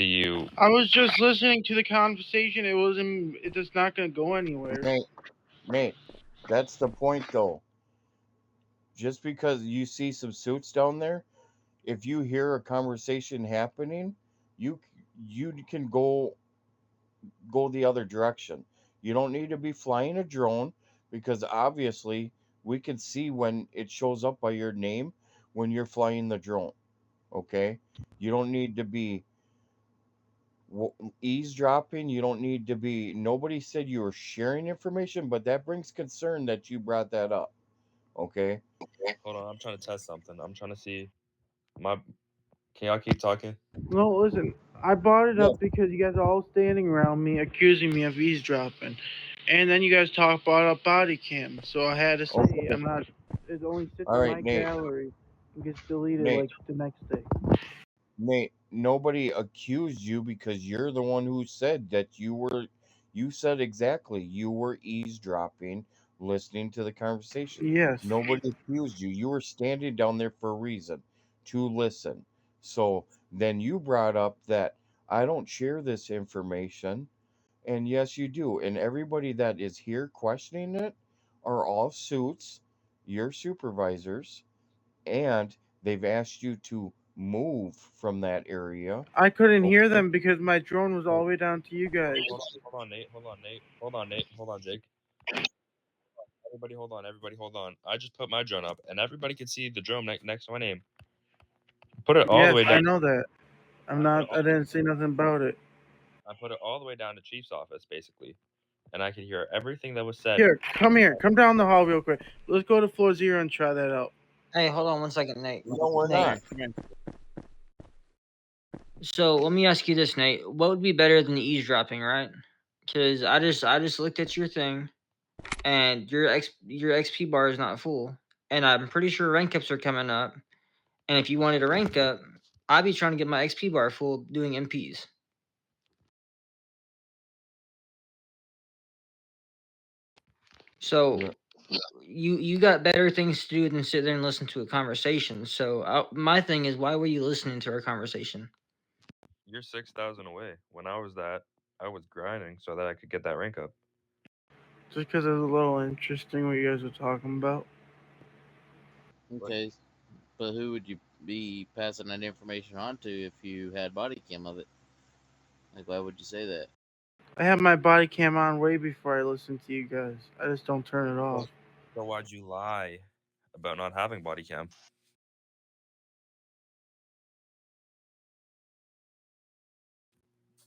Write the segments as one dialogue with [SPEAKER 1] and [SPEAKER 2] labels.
[SPEAKER 1] you.
[SPEAKER 2] I was just listening to the conversation. It's just not going to go anywhere.
[SPEAKER 3] Nate, that's the point though. Just because you see some suits down there, if you hear a conversation happening, you you can go the other direction. You don't need to be flying a drone because obviously we can see when it shows up by your name when you're flying the drone. Okay? You don't need to be eavesdropping. You don't need to be. Nobody said you were sharing information, but that brings concern that you brought that up. Okay?
[SPEAKER 1] Hold on, I'm trying to test something. I'm trying to see my. Can y'all keep talking?
[SPEAKER 2] No, listen. I brought it
[SPEAKER 3] Yeah.
[SPEAKER 2] up because you guys are all standing around me, accusing me of eavesdropping, and then you guys talk about body cam. So I had to say
[SPEAKER 3] Okay.
[SPEAKER 2] I'm not. It only sits
[SPEAKER 3] All
[SPEAKER 2] in
[SPEAKER 3] right,
[SPEAKER 2] my
[SPEAKER 3] Nate.
[SPEAKER 2] gallery and gets deleted
[SPEAKER 3] Nate.
[SPEAKER 2] like the next day.
[SPEAKER 3] Nate, nobody accused you because you're the one who said that you said exactly you were eavesdropping, listening to the conversation.
[SPEAKER 2] Yes.
[SPEAKER 3] Nobody accused you. You were standing down there for a reason, to listen. So then you brought up that I don't share this information, and yes, you do. And everybody that is here questioning it are all suits, your supervisors, and they've asked you to move from that area.
[SPEAKER 2] I couldn't hear
[SPEAKER 3] Okay.
[SPEAKER 2] them because my drone was all the way down to you guys.
[SPEAKER 1] Hold on, Nate. Hold on, Nate. Hold on, Nate. Hold on, Jake. Everybody, hold on. Everybody, hold on. I just put my drone up, and everybody can see the drone next to my name. Put it all the
[SPEAKER 2] Yes,
[SPEAKER 1] way down.
[SPEAKER 2] I know that. I didn't say nothing about it.
[SPEAKER 1] I put it all the way down to Chief's office, basically, and I could hear everything that was said.
[SPEAKER 2] Here. Come down the hall real quick. Let's go to floor 0 and try that out.
[SPEAKER 4] Hey, hold on 1 second, Nate.
[SPEAKER 3] No, we're
[SPEAKER 4] Nate.
[SPEAKER 3] not.
[SPEAKER 4] So let me ask you this, Nate. What would be better than eavesdropping, right? Because I just looked at your thing, and your XP bar is not full, and I'm pretty sure rank ups are coming up. And if you wanted a rank up, I'd be trying to get my XP bar full doing MPs. So you got better things to do than sit there and listen to a conversation. So my thing is, why were you listening to our conversation?
[SPEAKER 1] You're 6,000 away. When I was I was grinding so that I could get that rank up.
[SPEAKER 2] Just because it was a little interesting what you guys were talking about.
[SPEAKER 5] Okay, but who would you be passing that information on to if you had body cam of it? Like, why would you say that?
[SPEAKER 2] I have my body cam on way before I listen to you guys. I just don't turn it off.
[SPEAKER 1] So why'd you lie about not having body cam?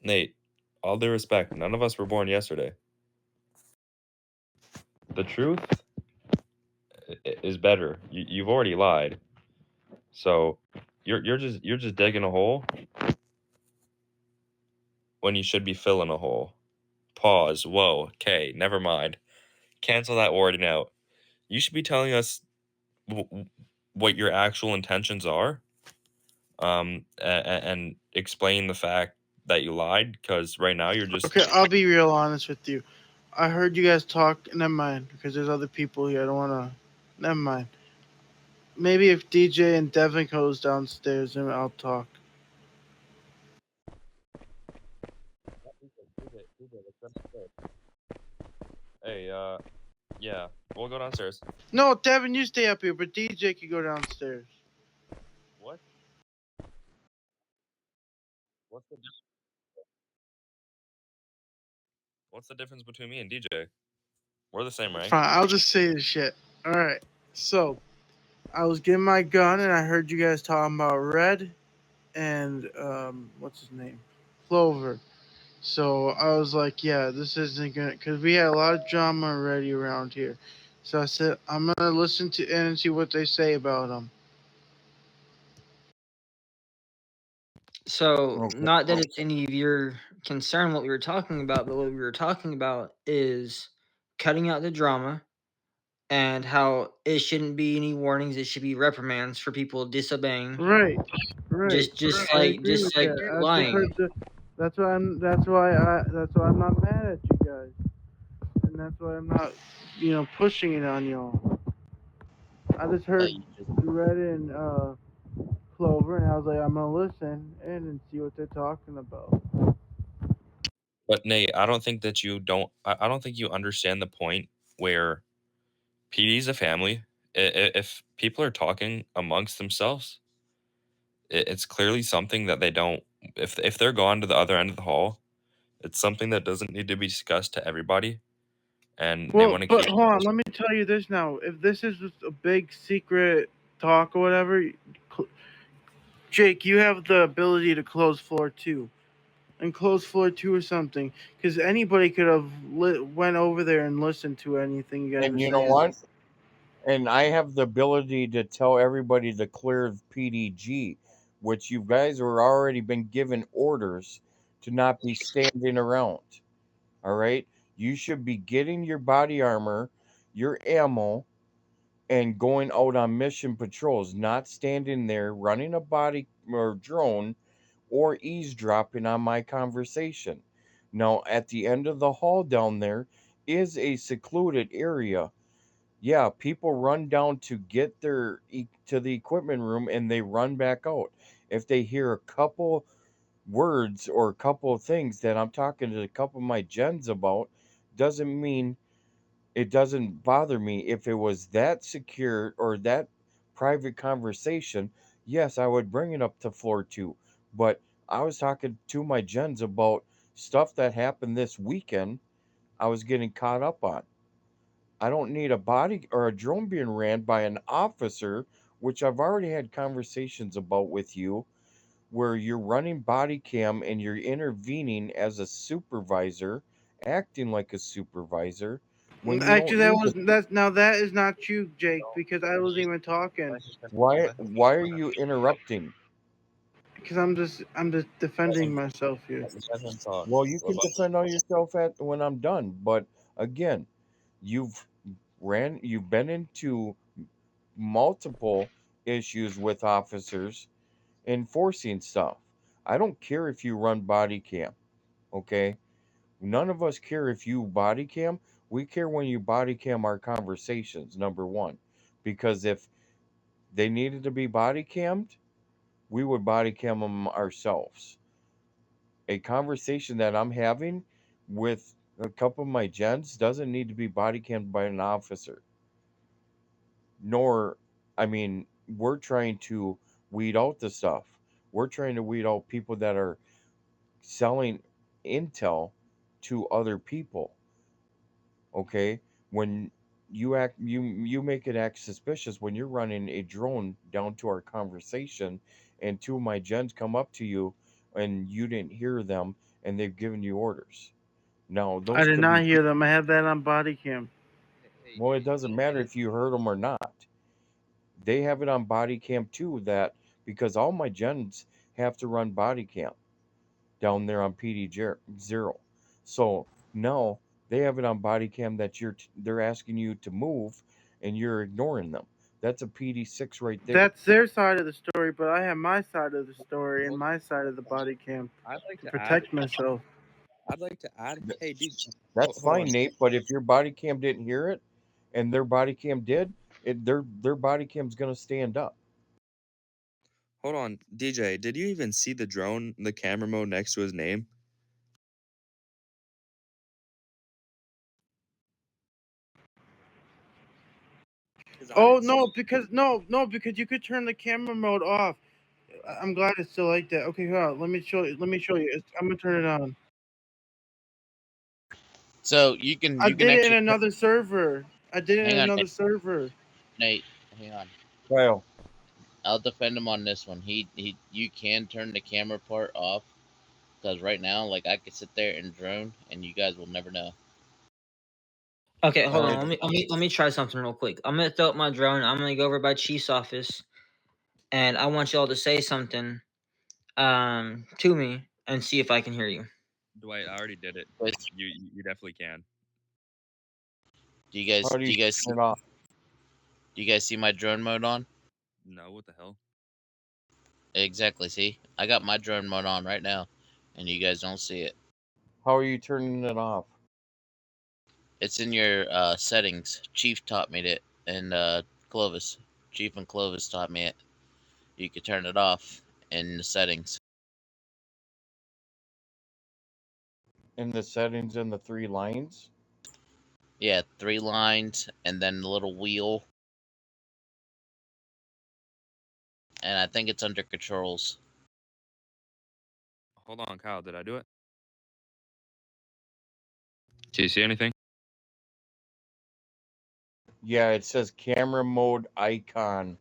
[SPEAKER 1] Nate, all due respect, none of us were born yesterday. The truth is better. You've already lied, so you're just digging a hole when you should be filling a hole. Pause. Whoa. Okay. Never mind. Cancel that wording out. You should be telling us what your actual intentions are, and explain the fact that you lied. Because right now you're just
[SPEAKER 2] Okay, I'll be real honest with you. I heard you guys talk. Never mind, because there's other people here. I don't want to. Never mind. Maybe if DJ and Devin goes downstairs, then I'll talk.
[SPEAKER 1] Hey, yeah, we'll go downstairs.
[SPEAKER 2] No, Devin, you stay up here, but DJ can go downstairs.
[SPEAKER 1] What? What's the difference? What's the difference between me and DJ? We're the same rank.
[SPEAKER 2] Fine, I'll just say this shit. Alright, so I was getting my gun and I heard you guys talking about Red and what's his name? Clover. So I was like, yeah, this isn't gonna, because we had a lot of drama already around here. So I said, I'm gonna listen to in and see what they say about them.
[SPEAKER 4] So not that it's any of your concern what we were talking about, but what we were talking about is cutting out the drama and how it shouldn't be any warnings. It should be reprimands for people disobeying.
[SPEAKER 2] Right.
[SPEAKER 4] Just
[SPEAKER 2] I
[SPEAKER 4] like
[SPEAKER 2] agree with that. I just
[SPEAKER 4] lying.
[SPEAKER 2] heard that's why I'm not mad at you guys, and that's why I'm not, pushing it on y'all. I just heard Red and Clover, and I was like, I'm gonna listen in and see what they're talking about.
[SPEAKER 1] But Nate, I don't think that you don't. I don't think you understand the point where PD is a family. If people are talking amongst themselves, it's clearly something that they don't. If they're gone to the other end of the hall, it's something that doesn't need to be discussed to everybody, and they
[SPEAKER 2] Well,
[SPEAKER 1] want to
[SPEAKER 2] but
[SPEAKER 1] keep.
[SPEAKER 2] hold on, let me tell you this now. If this is just a big secret talk or whatever, cl- Jake, you have the ability to close floor 2 and close floor 2 or something, because anybody could have went over there and listened to anything you guys were
[SPEAKER 3] And you know
[SPEAKER 2] saying.
[SPEAKER 3] what? And I have the ability to tell everybody to clear PDG, which you guys were already been given orders to not be standing around. All right? You should be getting your body armor, your ammo, and going out on mission patrols, not standing there running a body or drone or eavesdropping on my conversation. Now, at the end of the hall down there is a secluded area. Yeah, people run down to get to the equipment room and they run back out. If they hear a couple words or a couple of things that I'm talking to a couple of my gens about, doesn't mean it doesn't bother me. If it was that secure or that private conversation, yes, I would bring it up to floor 2. But I was talking to my gens about stuff that happened this weekend I was getting caught up on. I don't need a body or a drone being ran by an officer, which I've already had conversations about with you, where you're running body cam and you're intervening as a supervisor, acting like a supervisor when you
[SPEAKER 2] Actually,
[SPEAKER 3] don't need to.
[SPEAKER 2] that is not you, Jake, because I wasn't even talking.
[SPEAKER 3] Why are you interrupting?
[SPEAKER 2] Because I'm just defending myself here.
[SPEAKER 1] Let him talk.
[SPEAKER 3] Well, you can defend on yourself at when I'm done, but again, you've you've been into multiple issues with officers enforcing stuff. I don't care if you run body cam, okay? None of us care if you body cam. We care when you body cam our conversations, number one. Because if they needed to be body cammed, we would body cam them ourselves. A conversation that I'm having with a couple of my gens doesn't need to be body cammed by an officer. Nor, I mean, we're trying to weed out the stuff. We're trying to weed out people that are selling intel to other people. Okay, when you make it act suspicious when you're running a drone down to our conversation, and two of my gens come up to you, and you didn't hear them, and they've given you orders. Now
[SPEAKER 2] I
[SPEAKER 3] those
[SPEAKER 2] did
[SPEAKER 3] could be
[SPEAKER 2] not hear them. I had that on body cam.
[SPEAKER 3] well, it doesn't matter if you heard them or not. They have it on body cam too. That because all my gens have to run body cam down there on PD0. So now they have it on body cam that they're asking you to move and you're ignoring them. That's a PD6 right there.
[SPEAKER 2] That's their side of the story, but I have my side of the story and my side of the body cam
[SPEAKER 1] I'd like
[SPEAKER 2] to
[SPEAKER 1] to add.
[SPEAKER 2] protect myself.
[SPEAKER 1] I'd like to add.
[SPEAKER 3] Th-
[SPEAKER 1] Hey, dude,
[SPEAKER 3] That's
[SPEAKER 1] hold
[SPEAKER 3] fine,
[SPEAKER 1] on.
[SPEAKER 3] Nate. But if your body cam didn't hear it and their body cam did, their body cam's gonna stand up.
[SPEAKER 1] Hold on, DJ. Did you even see the drone, the camera mode next to his name? Because I
[SPEAKER 2] Oh
[SPEAKER 1] didn't see
[SPEAKER 2] no,
[SPEAKER 1] it.
[SPEAKER 2] because because you could turn the camera mode off. I'm glad it's still like that. Okay, hold on. Let me show you. Let me show you. I'm gonna turn it on.
[SPEAKER 5] So
[SPEAKER 2] I
[SPEAKER 5] you can
[SPEAKER 2] did it in
[SPEAKER 5] actually
[SPEAKER 2] another server. I did it in
[SPEAKER 5] hang on,
[SPEAKER 2] another server.
[SPEAKER 5] Nate. Hang on.
[SPEAKER 3] Kyle,
[SPEAKER 5] I'll defend him on this one. He you can turn the camera part off because right now, like I could sit there and drone, and you guys will never know.
[SPEAKER 4] Okay,
[SPEAKER 3] all
[SPEAKER 4] hold on.
[SPEAKER 3] right.
[SPEAKER 4] Let me try something real quick. I'm gonna throw up my drone. I'm gonna go over by Chief's office, and I want y'all to say something to me and see if I can hear you.
[SPEAKER 1] Dwight, I already did it.
[SPEAKER 5] But
[SPEAKER 1] You definitely can.
[SPEAKER 5] do you guys
[SPEAKER 3] How do
[SPEAKER 5] do
[SPEAKER 3] you
[SPEAKER 5] you guys
[SPEAKER 3] turn it off?
[SPEAKER 5] do you guys see my drone mode on?
[SPEAKER 1] No, what the hell?
[SPEAKER 5] Exactly. See, I got my drone mode on right now, and you guys don't see it.
[SPEAKER 3] How are you turning it off?
[SPEAKER 5] It's in your settings. Chief taught me it, and Clovis, Chief and Clovis taught me it. you could turn it off in the settings.
[SPEAKER 3] In the settings in the 3 lines.
[SPEAKER 5] Yeah, 3 lines and then the little wheel. And I think it's under controls.
[SPEAKER 1] Hold on, Kyle. Did I do it? Do you see anything?
[SPEAKER 3] Yeah, it says camera mode icon.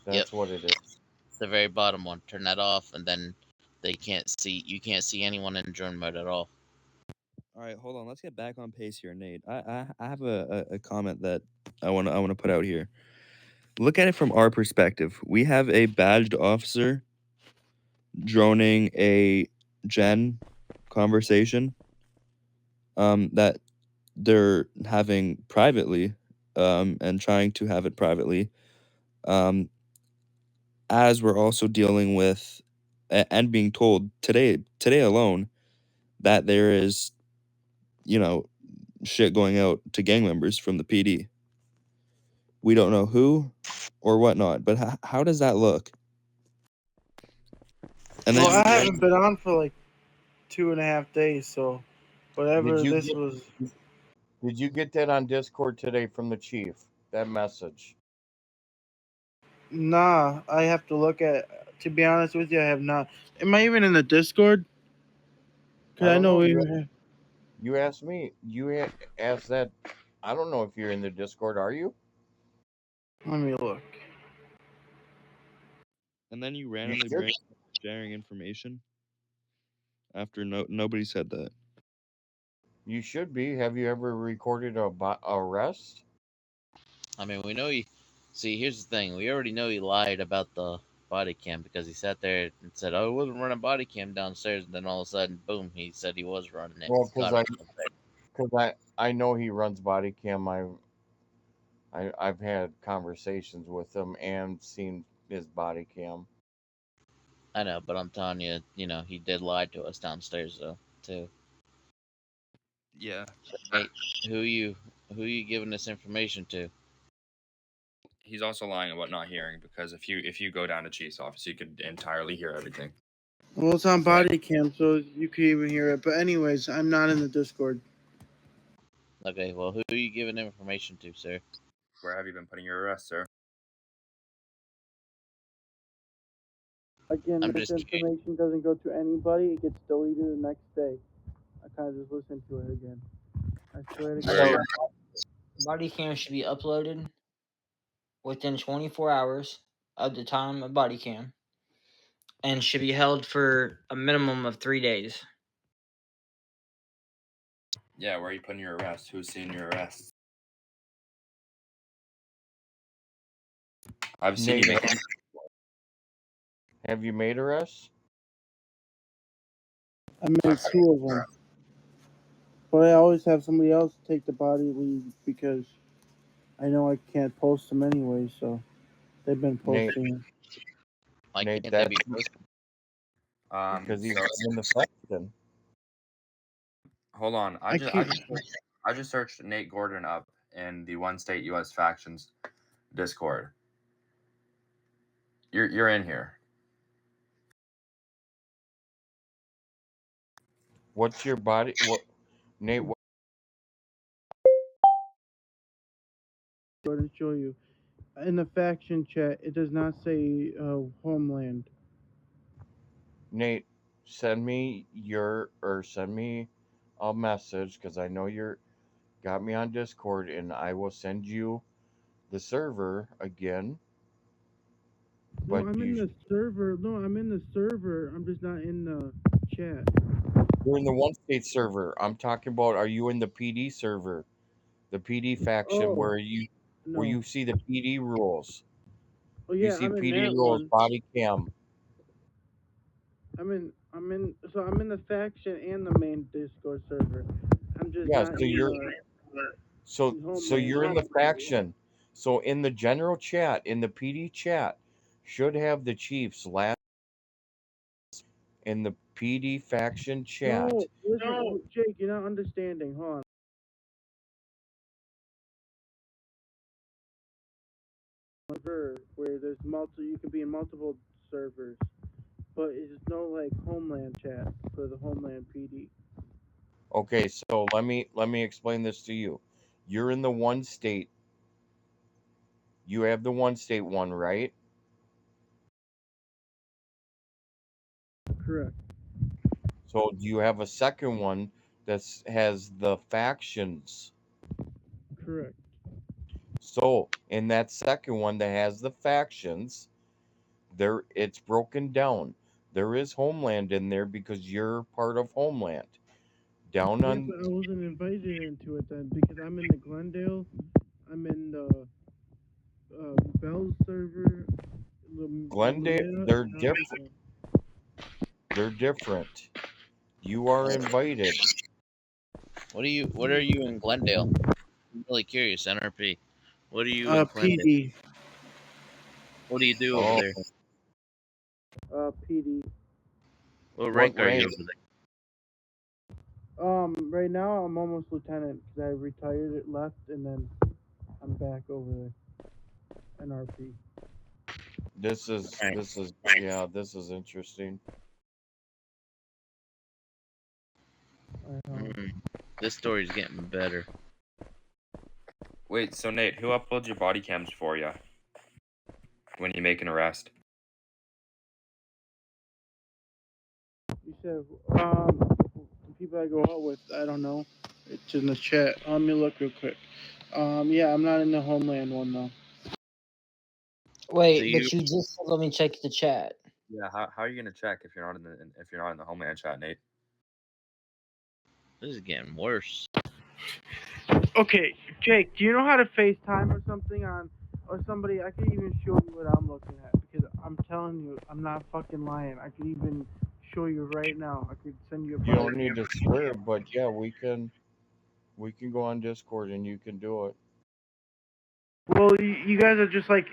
[SPEAKER 3] That's
[SPEAKER 5] Yep.
[SPEAKER 3] what it is.
[SPEAKER 5] The very bottom one. Turn that off, and then you can't see anyone in drone mode at all.
[SPEAKER 1] All right, hold on. Let's get back on pace here, Nate. I have a comment that I wanna put out here. Look at it from our perspective. We have a badged officer droning a gen conversation that they're having privately and trying to have it privately um, as we're also dealing with and being told today alone that there is shit going out to gang members from the PD. We don't know who or whatnot, but how does that look? And then
[SPEAKER 2] Well, I haven't been on for like 2.5 days, so whatever
[SPEAKER 3] Did you
[SPEAKER 2] this
[SPEAKER 3] get
[SPEAKER 2] was.
[SPEAKER 3] Did you get that on Discord today from the chief? That message.
[SPEAKER 2] Nah, I have to look at. To be honest with you, I have not. Am I even in the Discord? Because I
[SPEAKER 3] don't
[SPEAKER 2] know
[SPEAKER 3] know.
[SPEAKER 2] we.
[SPEAKER 3] You asked me. Asked that. I don't know if you're in the Discord. Are you?
[SPEAKER 2] Let me look.
[SPEAKER 1] and then you
[SPEAKER 3] You
[SPEAKER 1] randomly
[SPEAKER 3] should.
[SPEAKER 1] bring sharing information after nobody said that.
[SPEAKER 3] You should be. Have you ever recorded a arrest?
[SPEAKER 5] I mean, we know he. See, here's the thing. We already know he lied about the body cam because he sat there and said, "Oh, I wasn't running body cam downstairs," and then all of a sudden, boom, he said he was running it.
[SPEAKER 3] Well, because
[SPEAKER 5] Got
[SPEAKER 3] I know he runs body cam. I've had conversations with him and seen his body cam.
[SPEAKER 5] I know, but I'm telling you, he did lie to us downstairs though, too.
[SPEAKER 1] Yeah,
[SPEAKER 5] Hey, who you giving this information to?
[SPEAKER 1] he's also lying about not hearing because if you go down to Chief's office, you could entirely hear everything.
[SPEAKER 2] Well, it's on body cam, so you can even hear it. But anyways, I'm not in the Discord.
[SPEAKER 5] Okay, well, who are you giving information to, sir?
[SPEAKER 1] Where have you been putting your arrest, sir?
[SPEAKER 2] Again,
[SPEAKER 5] I'm
[SPEAKER 2] this
[SPEAKER 5] just curious.
[SPEAKER 2] information doesn't go to anybody. It gets deleted the next day. I kind of just listened to it again. I swear to
[SPEAKER 1] Where are
[SPEAKER 2] God.
[SPEAKER 1] you?
[SPEAKER 4] Body cam should be uploaded within 24 hours of the time of body cam and should be held for a minimum of 3 days.
[SPEAKER 1] Yeah, where are you putting your arrest? Who's seeing your arrest? I've seen you
[SPEAKER 3] Nate,
[SPEAKER 1] make.
[SPEAKER 3] have you made arrests?
[SPEAKER 2] I made 2 of them. But I always have somebody else take the body lead because I know I can't post them anyway, so they've been
[SPEAKER 3] Nate,
[SPEAKER 2] posting.
[SPEAKER 5] Why
[SPEAKER 3] Nate,
[SPEAKER 5] can't they be
[SPEAKER 3] that's
[SPEAKER 5] posted?
[SPEAKER 3] because he's
[SPEAKER 1] So
[SPEAKER 3] in the faction.
[SPEAKER 1] hold on.
[SPEAKER 2] I can't.
[SPEAKER 1] I just searched Nate Gordon up in the One State U.S. Factions Discord. You're in here.
[SPEAKER 3] What's your body? What, Nate? What,
[SPEAKER 2] Go ahead and show you. In the faction chat, it does not say Homeland.
[SPEAKER 3] Nate, send me a message because I know you're got me on Discord, and I will send you the server again.
[SPEAKER 2] No,
[SPEAKER 3] But
[SPEAKER 2] I'm in the server. No, I'm in the server. I'm just not in the chat.
[SPEAKER 3] you're in the One State server. I'm talking about. Are you in the PD server? The PD faction
[SPEAKER 2] Oh,
[SPEAKER 3] where
[SPEAKER 2] no.
[SPEAKER 3] you see the PD rules.
[SPEAKER 2] Oh
[SPEAKER 3] You
[SPEAKER 2] yeah,
[SPEAKER 3] see
[SPEAKER 2] I'm in
[SPEAKER 3] PD
[SPEAKER 2] that
[SPEAKER 3] rules,
[SPEAKER 2] one.
[SPEAKER 3] body cam.
[SPEAKER 2] I'm in the faction and the main Discord server. I'm just
[SPEAKER 3] Yeah,
[SPEAKER 2] not
[SPEAKER 3] so
[SPEAKER 2] in
[SPEAKER 3] you're
[SPEAKER 2] Homeland.
[SPEAKER 3] in the faction. So in the general chat, in the PD chat, should have the Chiefs last in the PD faction chat.
[SPEAKER 2] No, listen, Jake, you're not understanding. Hold on. server where there's multiple. You can be in multiple servers, but it's no like Homeland chat for the Homeland PD.
[SPEAKER 3] Okay, so let me explain this to you. You're in the one state. You have the one state one, right?
[SPEAKER 2] Correct.
[SPEAKER 3] So you have a second one that has the factions.
[SPEAKER 2] Correct.
[SPEAKER 3] So in that second one that has the factions, there it's broken down. There is Homeland in there because you're part of Homeland. Down
[SPEAKER 2] Yeah,
[SPEAKER 3] on
[SPEAKER 2] but I wasn't invited into it then because I'm in the Glendale. I'm in the Bell server.
[SPEAKER 3] Glendale,
[SPEAKER 2] Lumina,
[SPEAKER 3] they're
[SPEAKER 2] and
[SPEAKER 3] different.
[SPEAKER 2] Alpha.
[SPEAKER 3] They're different. You are invited.
[SPEAKER 5] What are you in Glendale? I'm really curious, NRP. What are you in Glendale?
[SPEAKER 2] PD.
[SPEAKER 5] What do you do over
[SPEAKER 3] Oh,
[SPEAKER 5] there?
[SPEAKER 2] PD.
[SPEAKER 5] What
[SPEAKER 3] what
[SPEAKER 5] rank are you
[SPEAKER 3] rank?
[SPEAKER 5] over there?
[SPEAKER 2] Right now I'm almost lieutenant because I retired, it left, and then I'm back over there. NRP.
[SPEAKER 5] Rank.
[SPEAKER 3] This is interesting.
[SPEAKER 5] This story's getting better.
[SPEAKER 1] Wait, so Nate, who uploads your body cams for you when you make an arrest?
[SPEAKER 2] You said the people I go out with. I don't know. It's in the chat. Let me look real quick. Yeah, I'm not in the Homeland one though.
[SPEAKER 4] Wait,
[SPEAKER 5] So
[SPEAKER 4] but you just said, let me check the chat.
[SPEAKER 1] Yeah, how are you gonna check if you're not in the Homeland chat, Nate?
[SPEAKER 5] This is getting worse.
[SPEAKER 2] Okay, Jake, do you know how to FaceTime or something or somebody? I could even show you what I'm looking at because I'm telling you, I'm not fucking lying. I could even show you right now. I could send you a
[SPEAKER 3] You
[SPEAKER 2] body
[SPEAKER 3] don't need
[SPEAKER 2] cam.
[SPEAKER 3] to swear, but yeah, we can go on Discord and you can do it.
[SPEAKER 2] Well, you guys are just like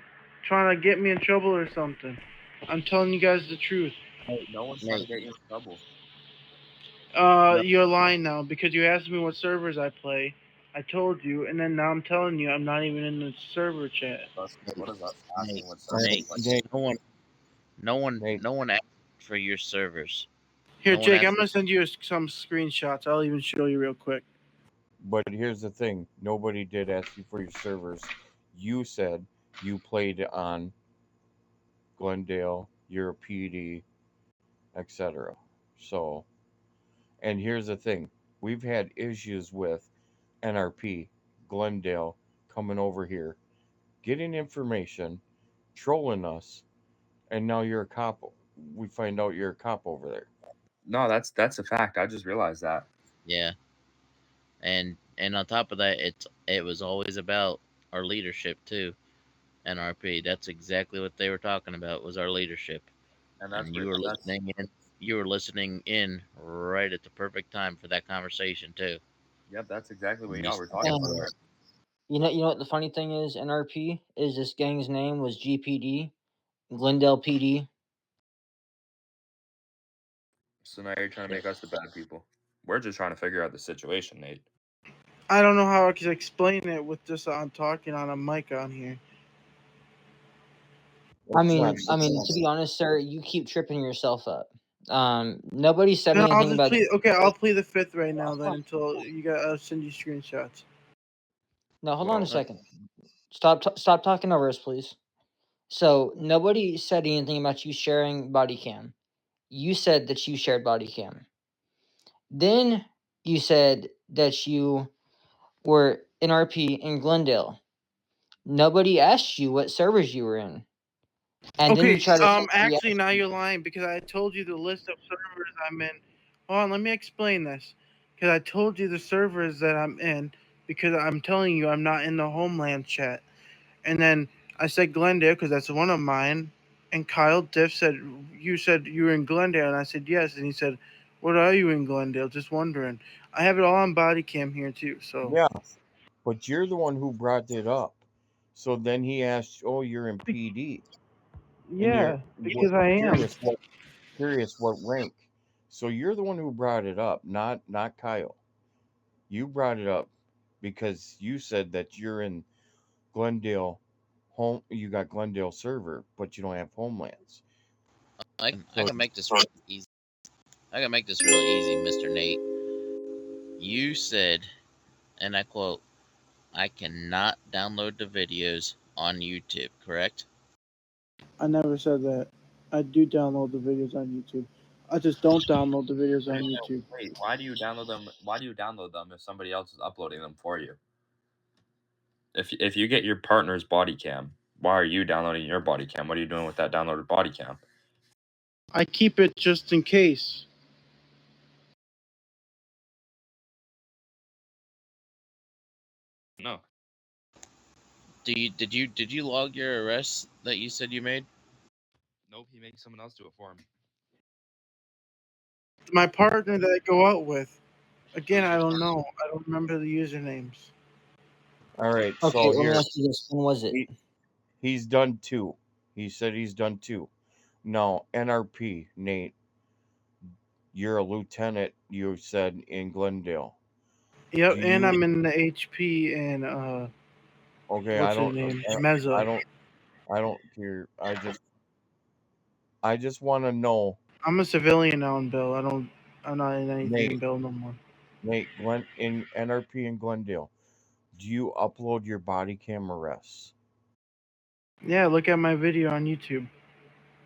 [SPEAKER 2] trying to get me in trouble or something. I'm telling you guys the truth.
[SPEAKER 1] No one's trying to get you in trouble.
[SPEAKER 5] No.
[SPEAKER 2] You're lying now because you asked me what servers I play. I told you, and then now I'm telling you I'm not even in the server chat.
[SPEAKER 1] What is us
[SPEAKER 5] Nate,
[SPEAKER 1] asking what server you
[SPEAKER 5] Nate,
[SPEAKER 1] play?
[SPEAKER 3] Nate, Nate,
[SPEAKER 5] no one asked for your servers.
[SPEAKER 2] Here,
[SPEAKER 5] No one
[SPEAKER 2] Jake,
[SPEAKER 5] asked
[SPEAKER 2] I'm
[SPEAKER 5] for.
[SPEAKER 2] gonna send you some screenshots. I'll even show you real quick.
[SPEAKER 3] but here's the thing. Nobody did ask you for your servers. You said you played on Glendale, you're a PD, etc. So, and here's the thing. We've had issues with NRP, Glendale coming over here, getting information, trolling us, and now you're a cop. We find out you're a cop over there.
[SPEAKER 1] No, that's a fact. I just realized that.
[SPEAKER 5] Yeah, and on top of that, it was always about our leadership too. NRP. That's exactly what they were talking about was our leadership,
[SPEAKER 1] And
[SPEAKER 5] and you were
[SPEAKER 1] that's
[SPEAKER 5] listening in. You were listening in right at the perfect time for that conversation too.
[SPEAKER 1] yep, that's exactly what
[SPEAKER 5] And
[SPEAKER 1] y'all were talking about.
[SPEAKER 4] And you know what the funny thing is? NRP is this gang's name was GPD, Glendale PD.
[SPEAKER 1] So now you're trying to make us the bad people. We're just trying to figure out the situation, Nate.
[SPEAKER 2] I don't know how I can explain it with just I'm talking on a mic on here.
[SPEAKER 4] I
[SPEAKER 3] It's
[SPEAKER 4] mean,
[SPEAKER 3] not.
[SPEAKER 4] to be honest, sir, you keep tripping yourself up. Nobody said
[SPEAKER 2] No, I'll
[SPEAKER 4] anything
[SPEAKER 2] just
[SPEAKER 4] about.
[SPEAKER 2] plead. Okay, I'll plead the fifth right now. Then until you got, I'll send you screenshots.
[SPEAKER 4] No, hold on a
[SPEAKER 1] Well,
[SPEAKER 4] second. Stop talking over us, please. So nobody said anything about you sharing body cam. You said that you shared body cam. Then you said that you were NRP in Glendale. Nobody asked you what servers you were in. And then you
[SPEAKER 2] Okay,
[SPEAKER 4] try to
[SPEAKER 2] actually, now you're lying because I told you the list of servers I'm in. Hold on, let me explain this. Because I told you the servers that I'm in because I'm telling you I'm not in the Homeland chat. And then I said Glendale because that's one of mine. And Kyle Diff said you were in Glendale, and I said yes. And he said, "What are you in Glendale?" Just wondering. I have it all on body cam here too. So
[SPEAKER 3] Yeah, but you're the one who brought it up. So then he asked, "Oh, you're in PD," and
[SPEAKER 2] yeah, because I am.
[SPEAKER 3] curious what rank. So you're the one who brought it up, not Kyle. You brought it up because you said that you're in Glendale, You got Glendale server, but you don't have Homelands.
[SPEAKER 5] I
[SPEAKER 3] So
[SPEAKER 5] can make this real easy. I can make this real easy, Mr. Nate. You said, and I quote, "I cannot download the videos on YouTube," correct?
[SPEAKER 2] I never said that. I do download the videos on YouTube. I just don't download the videos on YouTube.
[SPEAKER 1] Wait, why do you download them? Why do you download them if somebody else is uploading them for you? If you get your partner's body cam, why are you downloading your body cam? What are you doing with that downloaded body cam?
[SPEAKER 2] I keep it just in case.
[SPEAKER 1] No.
[SPEAKER 5] Did you log your arrests that you said you made?
[SPEAKER 1] Nope, he makes someone else do it for him.
[SPEAKER 2] My partner that I go out with. Again,
[SPEAKER 1] Who's
[SPEAKER 2] I
[SPEAKER 1] your
[SPEAKER 2] don't
[SPEAKER 1] partner?
[SPEAKER 2] know. I don't remember the usernames.
[SPEAKER 3] all right,
[SPEAKER 4] Okay,
[SPEAKER 3] so
[SPEAKER 4] let me
[SPEAKER 3] here
[SPEAKER 4] ask you this. When was it?
[SPEAKER 3] he's done 2. He said he's done 2. Now, NRP, Nate, you're a lieutenant, you said, in Glendale.
[SPEAKER 2] Yep,
[SPEAKER 3] Do
[SPEAKER 2] and
[SPEAKER 3] you
[SPEAKER 2] I'm in the HP and
[SPEAKER 3] okay,
[SPEAKER 2] what's his name? Mezzo.
[SPEAKER 3] I don't care. I just want to know,
[SPEAKER 2] I'm a civilian now in Bill. I'm not in anything in
[SPEAKER 3] Nate,
[SPEAKER 2] Bill no more.
[SPEAKER 3] Glen in NRP in Glendale. Do you upload your body cam arrests?
[SPEAKER 2] Yeah, look at my video on YouTube.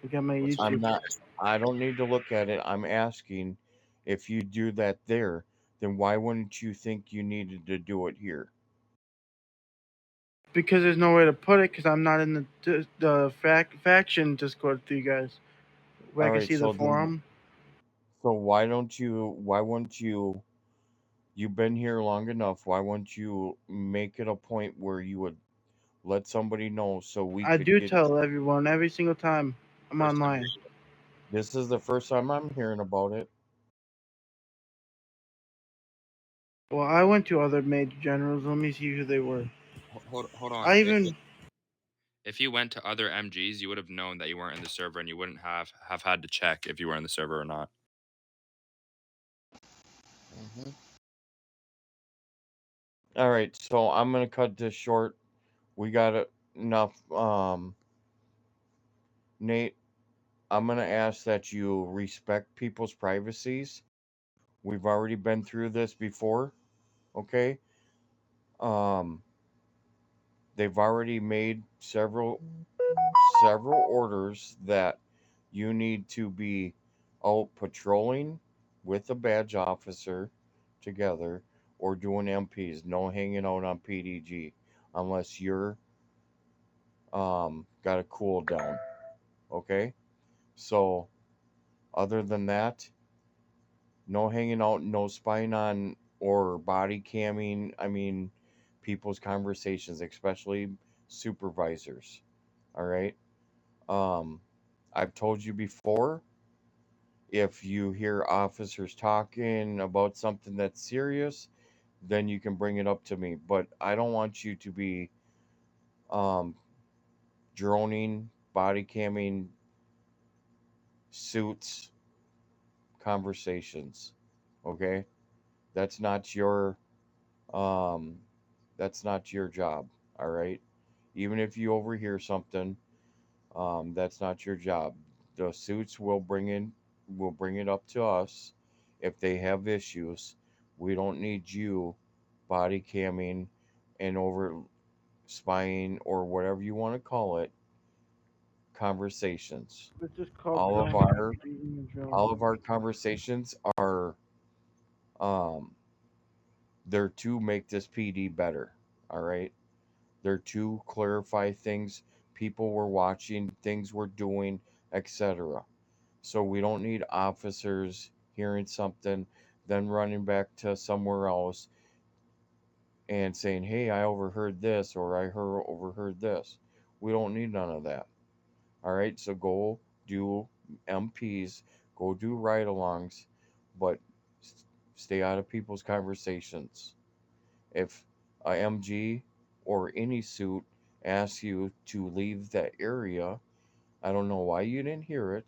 [SPEAKER 2] Look at my
[SPEAKER 1] What's
[SPEAKER 2] YouTube.
[SPEAKER 3] I'm not. I don't need to look at it. I'm asking if you do that there, then why wouldn't you think you needed to do it here?
[SPEAKER 2] Because there's no way to put it because I'm not in the faction Discord with you guys. Where I
[SPEAKER 3] All
[SPEAKER 2] can
[SPEAKER 3] right,
[SPEAKER 2] see the
[SPEAKER 3] so then,
[SPEAKER 2] forum.
[SPEAKER 3] so why won't you, you've been here long enough, why won't you make it a point where you would let somebody know so we
[SPEAKER 2] I
[SPEAKER 3] could
[SPEAKER 2] do
[SPEAKER 3] get,
[SPEAKER 2] tell everyone every single time I'm
[SPEAKER 1] first time
[SPEAKER 2] online.
[SPEAKER 3] this is the first time I'm hearing about it.
[SPEAKER 2] Well, I went to other major generals. Let me see who they were.
[SPEAKER 1] hold on.
[SPEAKER 2] I even
[SPEAKER 1] If you went to other MGs, you would have known that you weren't in the server, and you wouldn't have had to check if you were in the server or not.
[SPEAKER 5] Mm-hmm.
[SPEAKER 3] All right, so I'm gonna cut this short. We got enough. Nate, I'm gonna ask that you respect people's privacies. We've already been through this before, okay? Um, they've already made several orders that you need to be out patrolling with a badge officer together or doing MPs. No hanging out on PDG unless you're got a cool down, okay? So other than that, no hanging out, no spying on or body camming. I mean, people's conversations, especially supervisors. All right. Um, I've told you before, if you hear officers talking about something that's serious, then you can bring it up to me. But I don't want you to be um, droning, body camming, suits, conversations. Okay, that's not your um, that's not your job. All right, even if you overhear something, that's not your job. The suits will bring it up to us if they have issues. We don't need you body camming and over spying or whatever you want to call it conversations.
[SPEAKER 2] it's just called
[SPEAKER 3] All of
[SPEAKER 2] drone.
[SPEAKER 3] our
[SPEAKER 2] Using the drone.
[SPEAKER 3] all of our conversations are um they're to make this PD better. All right. They're to clarify things people were watching, things we're doing, etc. So we don't need officers hearing something, then running back to somewhere else and saying, "Hey, I overheard this," or overheard this." We don't need none of that. All right, so go do MPs, go do ride-alongs, but stay out of people's conversations. If a MG or any suit asks you to leave that area, I don't know why you didn't hear it,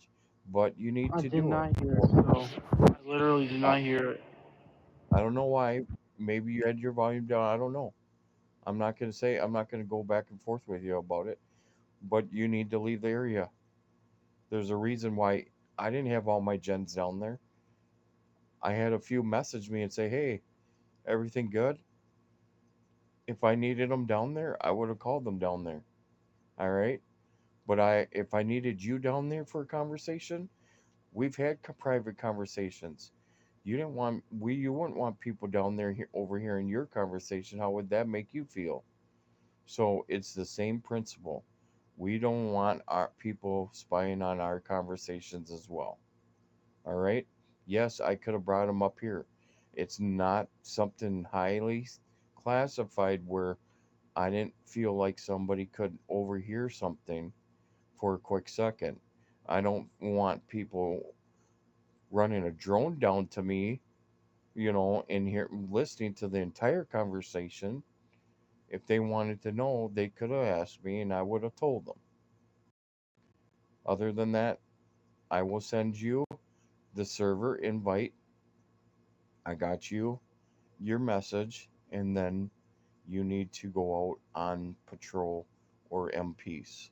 [SPEAKER 3] but you need
[SPEAKER 2] I
[SPEAKER 3] to
[SPEAKER 2] did
[SPEAKER 3] do it.
[SPEAKER 2] not hear it, so I literally did
[SPEAKER 3] I,
[SPEAKER 2] not hear it.
[SPEAKER 3] I don't know why. Maybe you had your volume down. I don't know. I'm not going to go back and forth with you about it. but you need to leave the area. There's a reason why I didn't have all my gens down there. I had a few message me and say, "Hey, everything good?" If I needed them down there, I would have called them down there. All right. But if I needed you down there for a conversation, we've had private conversations. You wouldn't want people down there overhearing your conversation. How would that make you feel? So it's the same principle. We don't want our people spying on our conversations as well. All right. Yes, I could have brought them up here. It's not something highly classified where I didn't feel like somebody could overhear something for a quick second. I don't want people running a drone down to me, and here listening to the entire conversation. If they wanted to know, they could have asked me and I would have told them. Other than that, I will send you the server invite. I got you your message, and then you need to go out on patrol or MPs.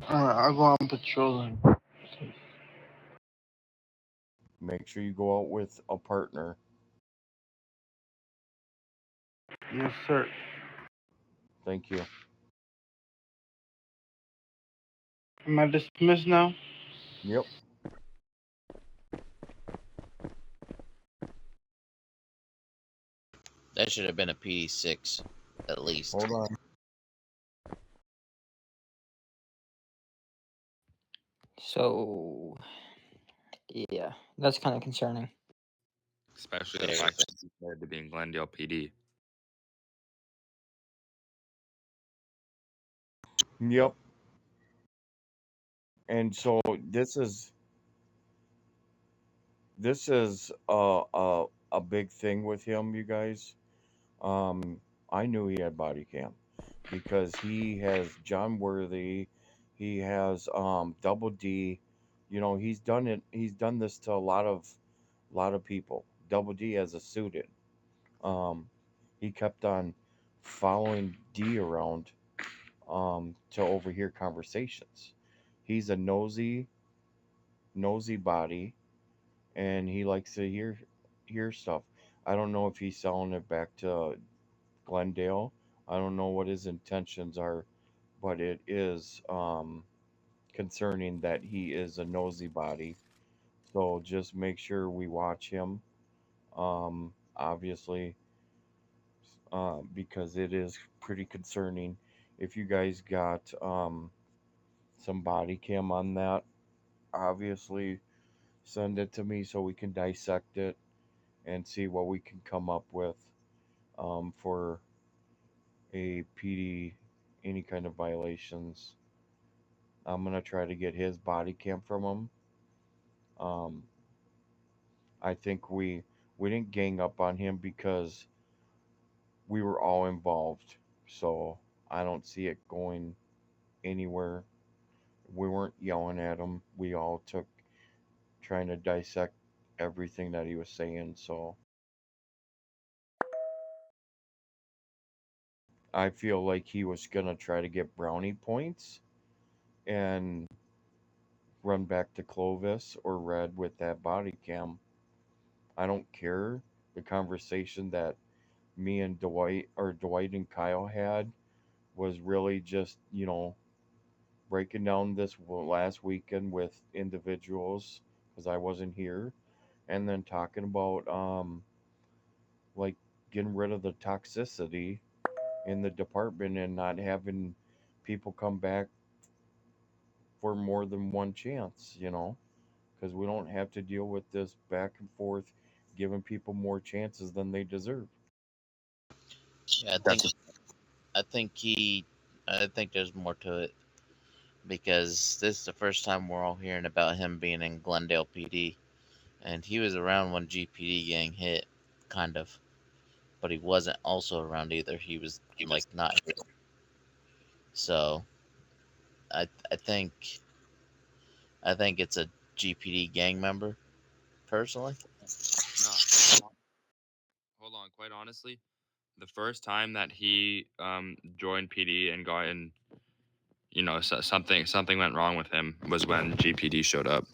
[SPEAKER 2] All right, I'll go on patrol then.
[SPEAKER 3] Make sure you go out with a partner.
[SPEAKER 2] Yes, sir.
[SPEAKER 3] Thank you.
[SPEAKER 2] Am I dismissed now?
[SPEAKER 3] Yep.
[SPEAKER 5] That should have been a PD6, at least.
[SPEAKER 3] Hold on.
[SPEAKER 4] So yeah, that's kind of concerning.
[SPEAKER 1] Especially the
[SPEAKER 5] Very
[SPEAKER 1] fact that he said to be in Glendale PD.
[SPEAKER 3] Yep. And so this is a big thing with him, you guys. I knew he had body cam because he has John Worthy, he has Double D. He's done it. He's done this to a lot of people. Double D has a student. Um, he kept on following D around to overhear conversations. He's a nosy body, and he likes to hear stuff. I don't know if he's selling it back to Glendale. I don't know what his intentions are, but it is concerning that he is a nosy body. So just make sure we watch him. Obviously, because it is pretty concerning. If you guys got some body cam on that, obviously send it to me so we can dissect it and see what we can come up with for a PD, any kind of violations. I'm gonna try to get his body cam from him. Um, I think we didn't gang up on him because we were all involved. So I don't see it going anywhere. We weren't yelling at him. We all took trying to dissect everything that he was saying. So I feel like he was gonna try to get brownie points and run back to Clovis or Red with that body cam. I don't care. The conversation that me and Dwight and Kyle had was really just, breaking down this last weekend with individuals because I wasn't here, and then talking about like getting rid of the toxicity in the department and not having people come back for more than one chance, because we don't have to deal with this back and forth giving people more chances than they deserve.
[SPEAKER 5] Yeah,
[SPEAKER 1] That's
[SPEAKER 5] I think there's more to it because this is the first time we're all hearing about him being in Glendale PD, and he was around when GPD gang hit, kind of, but he wasn't also around either. He was like not here. So I think it's a GPD gang member personally.
[SPEAKER 1] no. Hold on. Quite honestly, The first time that he joined PD and got in, something went wrong with him was when GPD showed up.